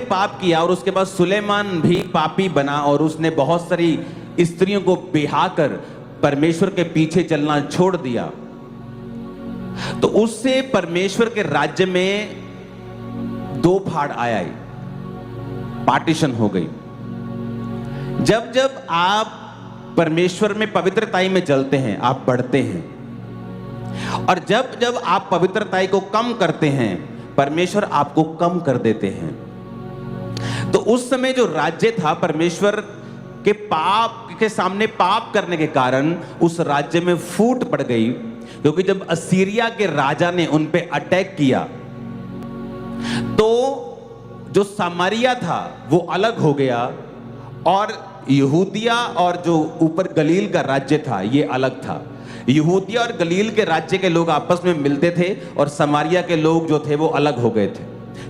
पाप किया और उसके बाद सुलेमान भी पापी बना और उसने बहुत सारी स्त्रियों को बिहा कर परमेश्वर के पीछे चलना छोड़ दिया, तो उससे परमेश्वर के राज्य में दो फाड़ आया, पार्टीशन हो गई। जब जब आप परमेश्वर में पवित्रताई में चलते हैं, आप बढ़ते हैं, और जब जब आप पवित्रताई को कम करते हैं, परमेश्वर आपको कम कर देते हैं। तो उस समय जो राज्य था, परमेश्वर के पाप के सामने पाप करने के कारण उस राज्य में फूट पड़ गई, क्योंकि जब असीरिया के राजा ने उन पे अटैक किया तो जो सामरिया था वो अलग हो गया, और यहूदिया और जो ऊपर गलील का राज्य था ये अलग था। यहूदिया और गलील के राज्य के लोग आपस में मिलते थे और समारिया के लोग जो थे वो अलग हो गए थे।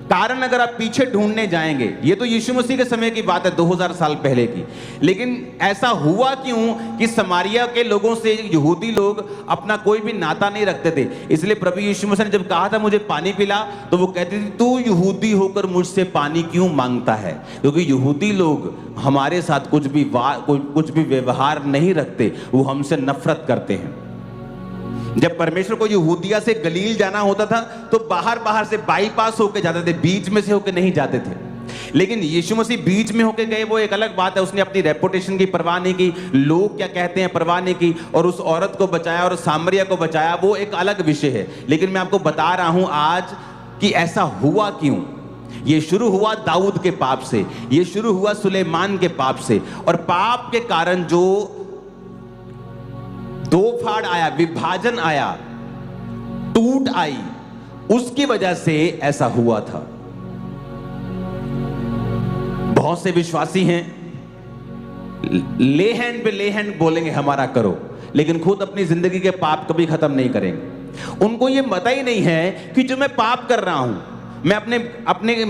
कारण अगर आप पीछे ढूंढने जाएंगे, ये तो यीशु मसीह के समय की बात है, 2000 साल पहले की, लेकिन ऐसा हुआ क्यों कि समारिया के लोगों से यहूदी लोग अपना कोई भी नाता नहीं रखते थे। इसलिए प्रभु यीशु मसीह ने जब कहा था मुझे पानी पिला, तो वो कहते थे तू यहूदी होकर मुझसे पानी क्यों मांगता है, क्योंकि यहूदी लोग हमारे साथ कुछ भी व्यवहार नहीं रखते, वो हमसे नफरत करते हैं। जब परमेश्वर को यहूदिया से गलील जाना होता था तो बाहर से बाईपास होके जाते थे, बीच में से होके नहीं जाते थे। लेकिन यीशु मसीह बीच में होके गए, वो एक अलग बात है। उसने अपनी रेपुटेशन की परवाह नहीं की, लोग क्या कहते हैं परवाह नहीं की, और उस औरत को बचाया और सामरिया को बचाया, वो एक अलग विषय है। लेकिन मैं आपको बता रहा हूं आज कि ऐसा हुआ क्यों। ये शुरू हुआ दाऊद के पाप से, ये शुरू हुआ सुलेमान के पाप से, और पाप के कारण जो दो फाड़ आया, विभाजन आया, टूट आई, उसकी वजह से ऐसा हुआ था। बहुत से विश्वासी हैं, ले हैंड बोलेंगे हमारा करो, लेकिन खुद अपनी जिंदगी के पाप कभी खत्म नहीं करेंगे। उनको ये पता ही नहीं है कि जो मैं पाप कर रहा हूं, मैं अपने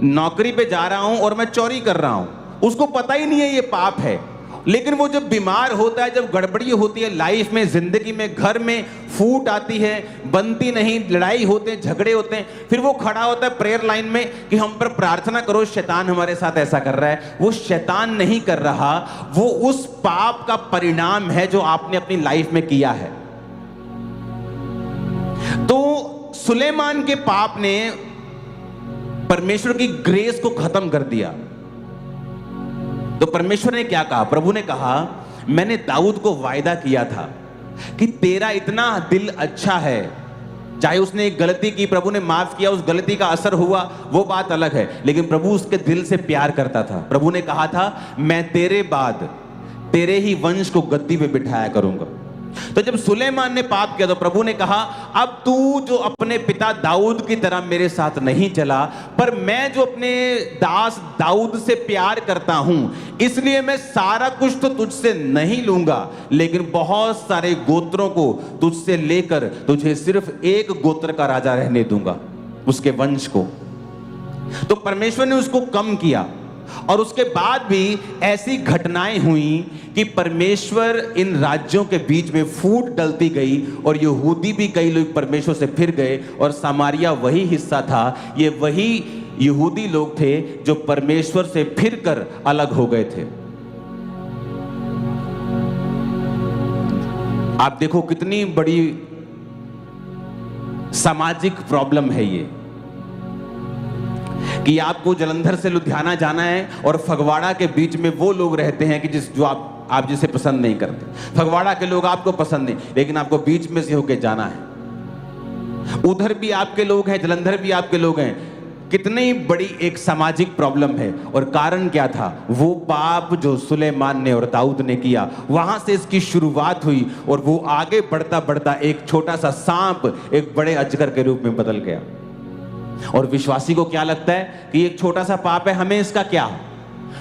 नौकरी पे जा रहा हूं और मैं चोरी कर रहा हूं, उसको पता ही नहीं है ये पाप है। लेकिन वो जब बीमार होता है, जब गड़बड़ी होती है लाइफ में, जिंदगी में, घर में फूट आती है, बनती नहीं, लड़ाई होते हैं, झगड़े होते हैं, फिर वो खड़ा होता है प्रेयर लाइन में कि हम पर प्रार्थना करो, शैतान हमारे साथ ऐसा कर रहा है। वो शैतान नहीं कर रहा, वो उस पाप का परिणाम है जो आपने अपनी लाइफ में किया है। तो सुलेमान के पाप ने परमेश्वर की ग्रेस को खत्म कर दिया। तो परमेश्वर ने क्या कहा? प्रभु ने कहा मैंने दाऊद को वायदा किया था कि तेरा इतना दिल अच्छा है, चाहे उसने एक गलती की, प्रभु ने माफ किया, उस गलती का असर हुआ, वो बात अलग है, लेकिन प्रभु उसके दिल से प्यार करता था। प्रभु ने कहा था मैं तेरे बाद तेरे ही वंश को गद्दी पे बिठाया करूंगा। तो जब सुलेमान ने पाप किया तो प्रभु ने कहा अब तू जो अपने पिता दाऊद की तरह मेरे साथ नहीं चला, पर मैं जो अपने दास दाऊद से प्यार करता हूं, इसलिए मैं सारा कुछ तो तुझसे नहीं लूंगा, लेकिन बहुत सारे गोत्रों को तुझसे लेकर तुझे सिर्फ एक गोत्र का राजा रहने दूंगा, उसके वंश को। तो परमेश्वर ने उसको कम किया, और उसके बाद भी ऐसी घटनाएं हुई कि परमेश्वर इन राज्यों के बीच में फूट डलती गई, और यहूदी भी कई लोग परमेश्वर से फिर गए, और सामरिया वही हिस्सा था, ये वही यहूदी लोग थे जो परमेश्वर से फिर कर अलग हो गए थे। आप देखो कितनी बड़ी सामाजिक प्रॉब्लम है ये, कि आपको जलंधर से लुधियाना जाना है और फगवाड़ा के बीच में वो लोग रहते हैं कि जो आप जिसे पसंद नहीं करते। फगवाड़ा के लोग आपको पसंद नहीं, लेकिन आपको बीच में से होके जाना है। उधर भी आपके लोग हैं, जलंधर भी आपके लोग हैं। कितनी बड़ी एक सामाजिक प्रॉब्लम है। और कारण क्या था? वो पाप जो सुलेमान ने और दाऊद ने किया, वहां से इसकी शुरुआत हुई, और वो आगे बढ़ता बढ़ता एक छोटा सा सांप एक बड़े अजगर के रूप में बदल गया। और विश्वासी को क्या लगता है कि एक छोटा सा पाप है, हमें इसका क्या?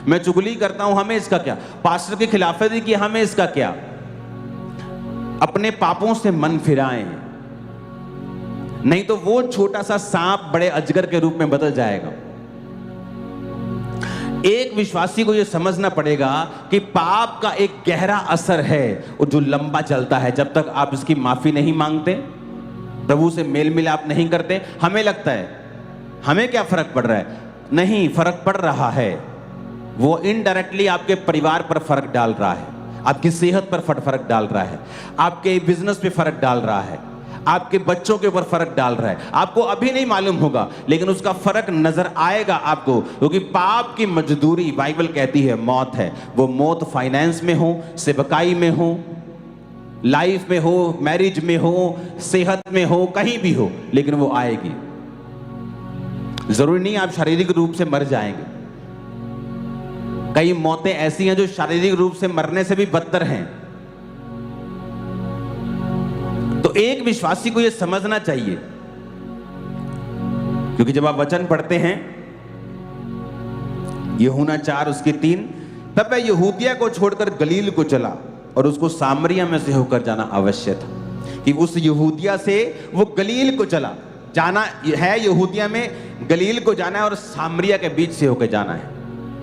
मैं चुगली करता हूं, हमें इसका क्या? पास्टर की खिलाफत की, हमें इसका क्या? अपने पापों से मन फिराएं, नहीं तो वो छोटा सा सांप बड़े अजगर के रूप में बदल जाएगा। एक विश्वासी को यह समझना पड़ेगा कि पाप का एक गहरा असर है, और जो लंबा चलता है। जब तक आप इसकी माफी नहीं मांगते, प्रभु से मेल मिलाप नहीं करते, हमें लगता है हमें क्या फर्क पड़ रहा है, नहीं फर्क पड़ रहा है, वो इनडायरेक्टली आपके परिवार पर फर्क डाल रहा है, आपकी सेहत पर फर्क डाल रहा है, आपके बिजनेस पे फर्क डाल रहा है, आपके बच्चों के ऊपर फर्क डाल रहा है। आपको अभी नहीं मालूम होगा, लेकिन उसका फर्क नजर आएगा आपको, क्योंकि पाप की मजदूरी बाइबल कहती है मौत है। वो मौत फाइनेंस में हो, सेवकाई में हो, लाइफ में हो, मैरिज में हो, सेहत में हो, कहीं भी हो, लेकिन वो आएगी। जरूरी नहीं आप शारीरिक रूप से मर जाएंगे। कई मौतें ऐसी हैं जो शारीरिक रूप से मरने से भी बदतर हैं। तो एक विश्वासी को यह समझना चाहिए, क्योंकि जब आप वचन पढ़ते हैं यूहन्ना 4 उसके 3, तब वह यहूदिया को छोड़कर गलील को चला और उसको सामरिया में से होकर जाना अवश्य था। कि उस यहूदिया से वो गलील को चला, जाना है यहूदिया में, गलील को जाना है और सामरिया के बीच से होकर जाना है,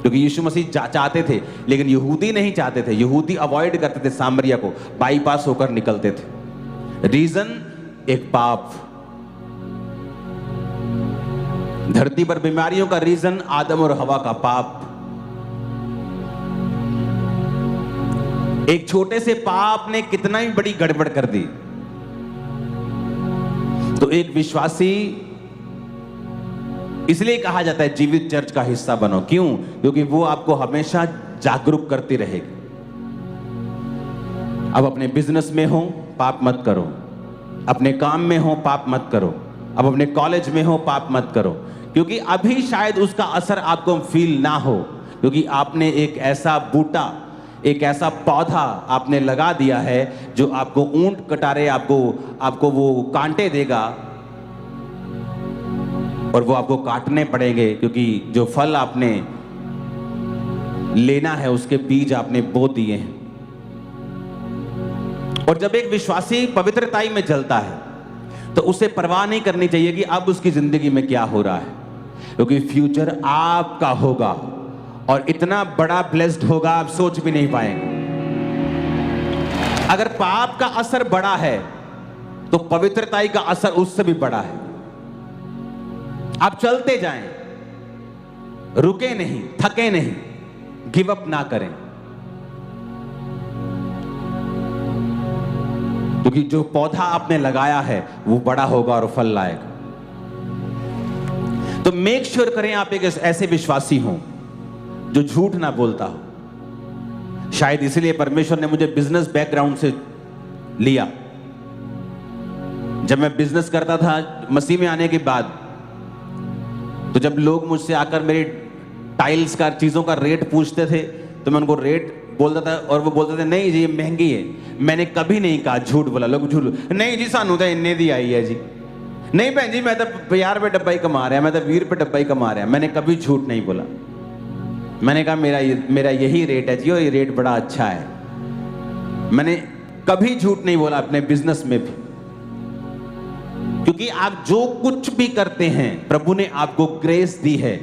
क्योंकि यीशु मसीह चाहते थे, लेकिन यहूदी नहीं चाहते थे। यहूदी अवॉइड करते थे सामरिया को, बाईपास होकर निकलते थे। रीजन एक पाप। धरती पर बीमारियों का रीजन आदम और हवा का पाप। एक छोटे से पाप ने कितना ही बड़ी गड़बड़ कर दी। तो एक विश्वासी, इसलिए कहा जाता है जीवित चर्च का हिस्सा बनो। क्यों? क्योंकि वो आपको हमेशा जागरूक करती रहेगी। अब अपने बिजनेस में हो, पाप मत करो। अपने काम में हो, पाप मत करो। अब अपने कॉलेज में हो, पाप मत करो, क्योंकि अभी शायद उसका असर आपको फील ना हो, क्योंकि आपने एक ऐसा बूटा, एक ऐसा पौधा आपने लगा दिया है जो आपको ऊंट कटारे, आपको वो कांटे देगा और वो आपको काटने पड़ेंगे, क्योंकि जो फल आपने लेना है उसके बीज आपने बो दिए हैं। और जब एक विश्वासी पवित्रताई में चलता है तो उसे परवाह नहीं करनी चाहिए कि अब उसकी जिंदगी में क्या हो रहा है, क्योंकि फ्यूचर आपका होगा और इतना बड़ा ब्लेस्ड होगा आप सोच भी नहीं पाएंगे। अगर पाप का असर बड़ा है तो पवित्रताई का असर उससे भी बड़ा है। आप चलते जाएं, रुके नहीं, थके नहीं, गिव अप ना करें, क्योंकि जो पौधा आपने लगाया है वो बड़ा होगा और फल लाएगा। तो मेक श्योर करें आप एक ऐसे विश्वासी हो जो झूठ ना बोलता हो। शायद इसलिए परमेश्वर ने मुझे बिजनेस बैकग्राउंड से लिया। जब मैं बिजनेस करता था मसीह में आने के बाद, तो जब लोग मुझसे आकर मेरी टाइल्स का, चीजों का रेट पूछते थे, तो मैं उनको रेट बोलता था और वो बोलते थे नहीं जी ये महंगी है। मैंने कभी नहीं कहा झूठ बोला। लोग झूठ, नहीं जी सानू तो इन्ने दी आई है जी, नहीं बहन जी मैं तो 50 रुपए डब्बा ही कमा रहा, मैं तो 20 रुपए डब्बा ही कमा रहा। मैंने कभी झूठ नहीं बोला। मैंने कहा मेरा यही रेट है जी और ये रेट बड़ा अच्छा है। मैंने कभी झूठ नहीं बोला अपने बिजनेस में भी, क्योंकि आप जो कुछ भी करते हैं प्रभु ने आपको ग्रेस दी है,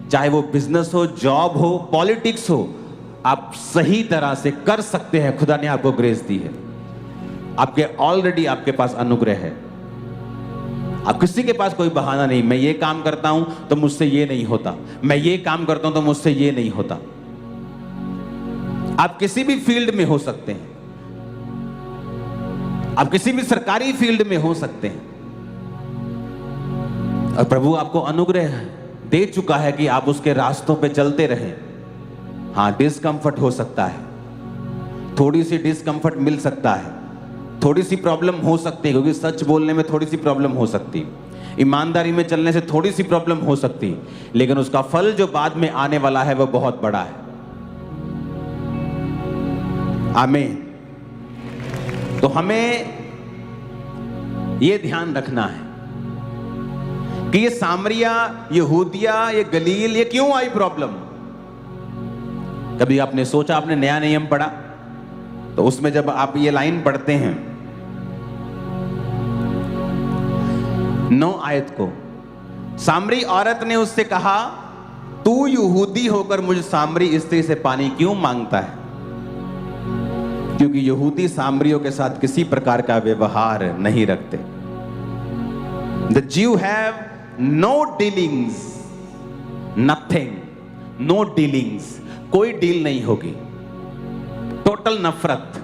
चाहे वो बिजनेस हो, जॉब हो, पॉलिटिक्स हो, आप सही तरह से कर सकते हैं। खुदा ने आपको ग्रेस दी है, आपके ऑलरेडी आपके पास अनुग्रह है। आप किसी के पास कोई बहाना नहीं, मैं ये काम करता हूं तो मुझसे ये नहीं होता, मैं ये काम करता हूं तो मुझसे ये नहीं होता। आप किसी भी फील्ड में हो सकते हैं, आप किसी भी सरकारी फील्ड में हो सकते हैं, और प्रभु आपको अनुग्रह दे चुका है कि आप उसके रास्तों पे चलते रहें। हाँ, डिस्कंफर्ट हो सकता है, थोड़ी सी डिस्कंफर्ट मिल सकता है, थोड़ी सी प्रॉब्लम हो सकती है, क्योंकि सच बोलने में थोड़ी सी प्रॉब्लम हो सकती है, ईमानदारी में चलने से थोड़ी सी प्रॉब्लम हो सकती है, लेकिन उसका फल जो बाद में आने वाला है वो बहुत बड़ा है। आमीन। तो हमें यह ध्यान रखना है कि ये सामरिया, यहूदिया, ये गलील, ये क्यों आई प्रॉब्लम। कभी आपने सोचा, आपने नया नियम पढ़ा तो उसमें जब आप ये लाइन पढ़ते हैं 9 आयत को, सामरी औरत ने उससे कहा तू यहूदी होकर मुझ सामरी स्त्री से पानी क्यों मांगता है, क्योंकि यहूदी सामरियों के साथ किसी प्रकार का व्यवहार नहीं रखते। The Jew have no dealings, nothing, no dealings, कोई डील नहीं होगी, टोटल नफरत।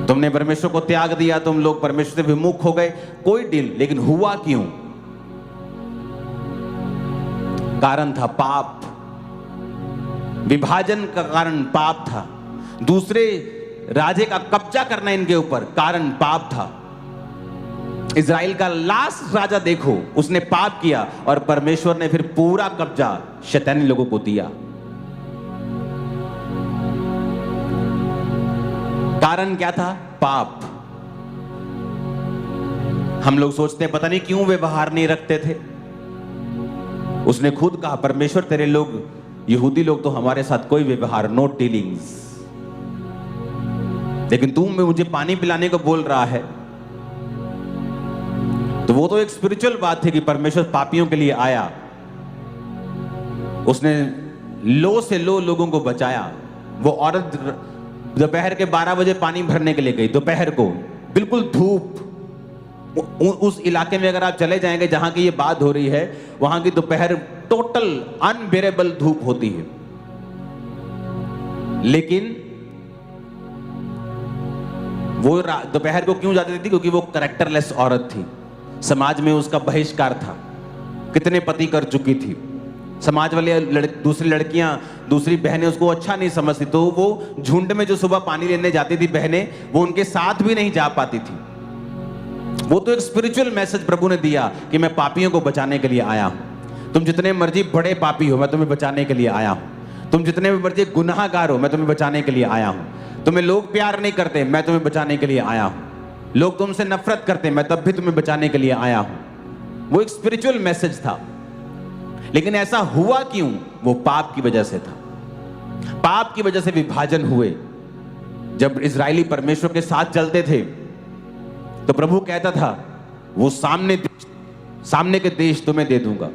तुमने परमेश्वर को त्याग दिया, तुम लोग परमेश्वर से विमुख हो गए, कोई डील। लेकिन हुआ क्यों? कारण था पाप, विभाजन का कारण पाप था, दूसरे राजे का कब्जा करना इनके ऊपर कारण पाप था। इजराइल का लास्ट राजा देखो, उसने पाप किया और परमेश्वर ने फिर पूरा कब्जा शैतानी लोगों को दिया। कारण क्या था? पाप। हम लोग सोचते हैं पता नहीं क्यों व्यवहार नहीं रखते थे। उसने खुद कहा, परमेश्वर तेरे लोग यहूदी लोग तो हमारे साथ कोई व्यवहार, नो डीलिंग्स, लेकिन तू मुझे पानी पिलाने को बोल रहा है। तो वो तो एक स्पिरिचुअल बात थी कि परमेश्वर पापियों के लिए आया, उसने लो से लो लोगों को बचाया। वो औरत दोपहर के 12 बजे पानी भरने के लिए गई, दोपहर को, बिल्कुल धूप। उस इलाके में अगर आप चले जाएंगे जहां की ये बात हो रही है, वहां की दोपहर टोटल अनबेरेबल धूप होती है। लेकिन वो दोपहर को क्यों जाती थी? क्योंकि वो कैरेक्टरलेस औरत थी, समाज में उसका बहिष्कार था, कितने पति कर चुकी थी, समाज वाले दूसरी लड़कियां, दूसरी बहनें उसको अच्छा नहीं समझती, तो वो झुंड में जो सुबह पानी लेने जाती थी बहनें, वो उनके साथ भी नहीं जा पाती थी। वो तो एक स्पिरिचुअल मैसेज प्रभु ने दिया कि मैं पापियों को बचाने के लिए आया हूं। तुम जितने मर्जी बड़े पापी हो, मैं तुम्हें बचाने के लिए आया हूं। तुम जितने मर्जी गुनाहगार हो, मैं तुम्हें बचाने के लिए आया हूं। तुम्हें लोग प्यार नहीं करते, मैं तुम्हें बचाने के लिए आया हूं। लोग तुमसे नफरत करते, मैं तब भी तुम्हें बचाने के लिए आया हूं। वो एक स्पिरिचुअल मैसेज था। लेकिन ऐसा हुआ क्यों? वो पाप की वजह से था। पाप की वजह से विभाजन हुए। जब इजरायली परमेश्वर के साथ चलते थे तो प्रभु कहता था, वो सामने के देश तुम्हें दे दूंगा।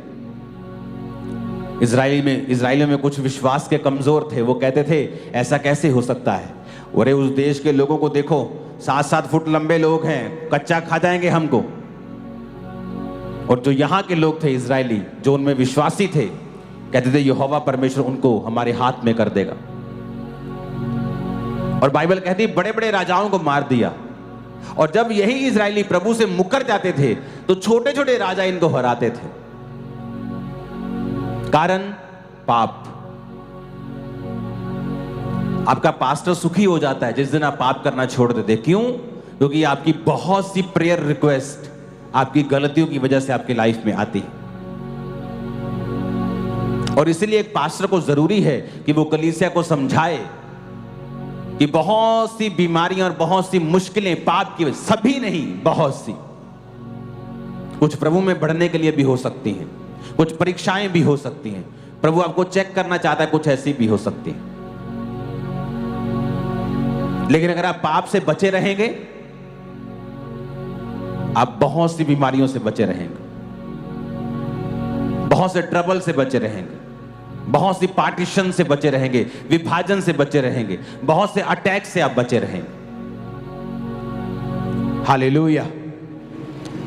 इजराइलियों में कुछ विश्वास के कमजोर थे, वो कहते थे ऐसा कैसे हो सकता है? अरे उस देश के लोगों को देखो, 7-7 फुट लंबे लोग हैं, कच्चा खा जाएंगे हमको। और जो यहां के लोग थे इजरायली, जो उनमें विश्वासी थे, कहते थे यहोवा परमेश्वर उनको हमारे हाथ में कर देगा। और बाइबल कहती बड़े बड़े राजाओं को मार दिया। और जब यही इजरायली प्रभु से मुकर जाते थे तो छोटे छोटे राजा इनको हराते थे। कारण पाप। आपका पास्टर सुखी हो जाता है जिस दिन आप पाप करना छोड़ देते। क्यों? क्योंकि आपकी बहुत सी प्रेयर रिक्वेस्ट आपकी गलतियों की वजह से आपकी लाइफ में आती है। और इसीलिए एक पास्टर को जरूरी है कि वो कलीसिया को समझाए कि बहुत सी बीमारियां और बहुत सी मुश्किलें पाप की वजह, सभी नहीं, बहुत सी, कुछ प्रभु में बढ़ने के लिए भी हो सकती हैं, कुछ परीक्षाएं भी हो सकती हैं, प्रभु आपको चेक करना चाहता है, कुछ ऐसी भी हो सकती है। लेकिन अगर आप पाप से बचे रहेंगे, आप बहुत सी बीमारियों से बचे रहेंगे, बहुत से ट्रबल से बचे रहेंगे, बहुत सी पार्टीशन से बचे रहेंगे, विभाजन से बचे रहेंगे, बहुत से अटैक से आप बचे रहेंगे। हालेलुया।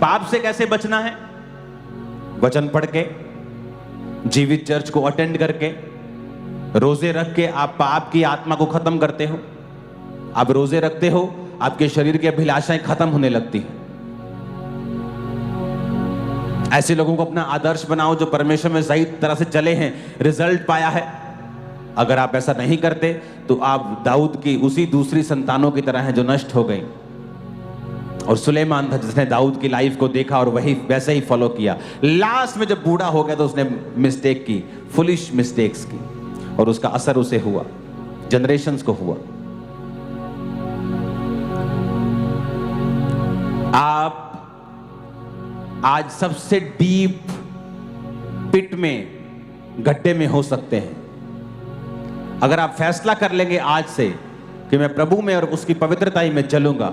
पाप से कैसे बचना है? वचन पढ़ के, जीवित चर्च को अटेंड करके, रोजे रख के आप पाप की आत्मा को खत्म करते हो। आप रोजे रखते हो, आपके शरीर की अभिलाषाएं खत्म होने लगती हैं। ऐसे लोगों को अपना आदर्श बनाओ जो परमेश्वर में सही तरह से चले हैं, रिजल्ट पाया है। अगर आप ऐसा नहीं करते तो आप दाऊद की उसी दूसरी संतानों की तरह हैं जो नष्ट हो गई। और सुलेमान था जिसने दाऊद की लाइफ को देखा और वही वैसे ही फॉलो किया। लास्ट में जब बूढ़ा हो गया तो उसने मिस्टेक की, फुलिश मिस्टेक्स की, और उसका असर उसे हुआ, जनरेशंस को हुआ। आप आज सबसे डीप पिट में, गड्ढे में हो सकते हैं। अगर आप फैसला कर लेंगे आज से कि मैं प्रभु में और उसकी पवित्रता में चलूंगा,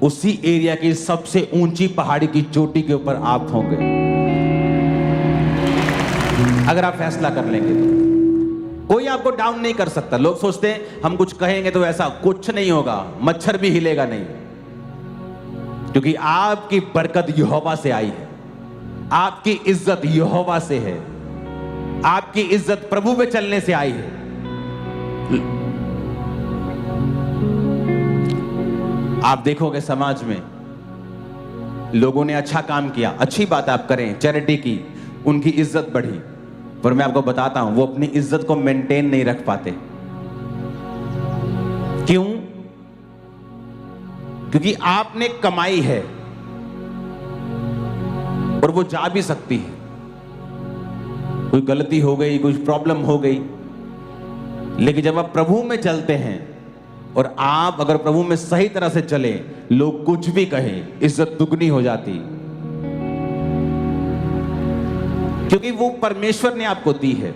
उसी एरिया की सबसे ऊंची पहाड़ी की चोटी के ऊपर आप होंगे। अगर आप फैसला कर लेंगे तो कोई आपको डाउन नहीं कर सकता। लोग सोचते हैं हम कुछ कहेंगे तो ऐसा कुछ नहीं होगा, मच्छर भी हिलेगा नहीं, क्योंकि आपकी बरकत यहोवा से आई है, आपकी इज्जत यहोवा से है, आपकी इज्जत प्रभु में चलने से आई है। आप देखोगे समाज में लोगों ने अच्छा काम किया, अच्छी बात आप करें, चैरिटी की, उनकी इज्जत बढ़ी, पर मैं आपको बताता हूं वो अपनी इज्जत को मेंटेन नहीं रख पाते। क्यों? क्योंकि आपने कमाई है और वो जा भी सकती है, कोई गलती हो गई, कोई प्रॉब्लम हो गई, लेकिन जब आप प्रभु में चलते हैं और आप अगर प्रभु में सही तरह से चले, लोग कुछ भी कहें, इज्जत दुगनी हो जाती, क्योंकि वो परमेश्वर ने आपको दी है।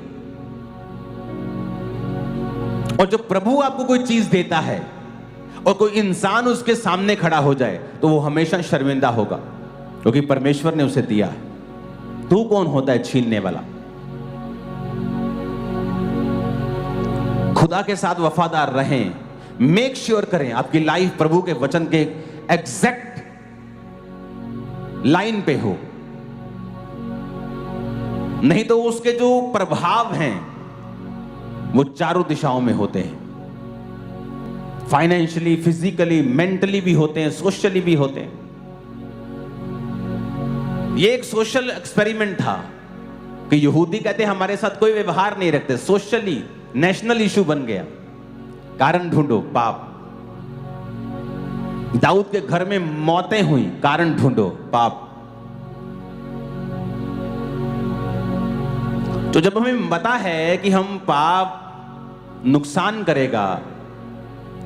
और जब प्रभु आपको कोई चीज देता है और कोई इंसान उसके सामने खड़ा हो जाए तो वो हमेशा शर्मिंदा होगा, क्योंकि परमेश्वर ने उसे दिया है। तू कौन होता है छीनने वाला? खुदा के साथ वफादार रहें, मेक श्योर करें आपकी लाइफ प्रभु के वचन के एग्जैक्ट लाइन पे हो, नहीं तो उसके जो प्रभाव हैं वो चारों दिशाओं में होते हैं, फाइनेंशियली, फिजिकली, मेंटली भी होते हैं, सोशली भी होते हैं। ये एक सोशल एक्सपेरिमेंट था कि यहूदी कहते हमारे साथ कोई व्यवहार नहीं रखते, सोशली नेशनल इशू बन गया। कारण ढूंढो, पाप। दाऊद के घर में मौतें हुई, कारण ढूंढो, पाप। तो जब हमें पता है कि हम पाप नुकसान करेगा,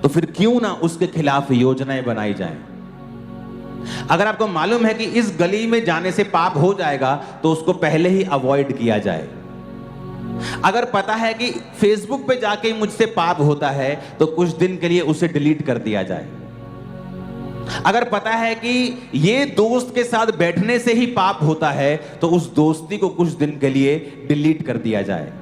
तो फिर क्यों ना उसके खिलाफ योजनाएं बनाई जाएं। अगर आपको मालूम है कि इस गली में जाने से पाप हो जाएगा तो उसको पहले ही अवॉइड किया जाए। अगर पता है कि फेसबुक पे जाके मुझसे पाप होता है तो कुछ दिन के लिए उसे डिलीट कर दिया जाए। अगर पता है कि ये दोस्त के साथ बैठने से ही पाप होता है तो उस दोस्ती को कुछ दिन के लिए डिलीट कर दिया जाए।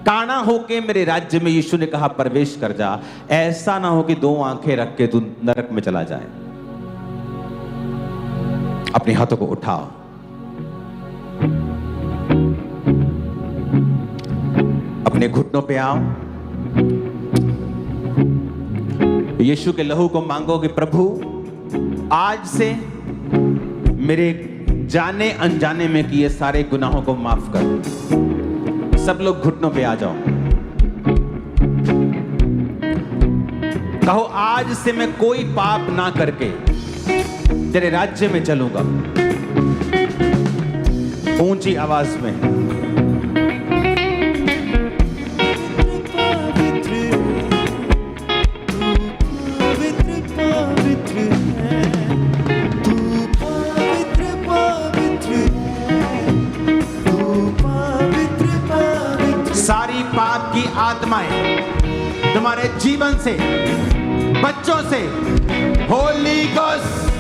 काना होके मेरे राज्य में यीशु ने कहा प्रवेश कर जा, ऐसा ना हो कि दो आंखें रख के तू नरक में चला जाए। अपने हाथों को उठाओ, अपने घुटनों पे आओ, यीशु के लहू को मांगो कि प्रभु आज से मेरे जाने अनजाने में किए सारे गुनाहों को माफ कर। सब लोग घुटनों पे आ जाओ, कहो आज से मैं कोई पाप ना करके तेरे राज्य में चलूंगा। ऊंची आवाज में सारी पाप की आत्माएं तुम्हारे जीवन से, बच्चों से, होली गोस्ट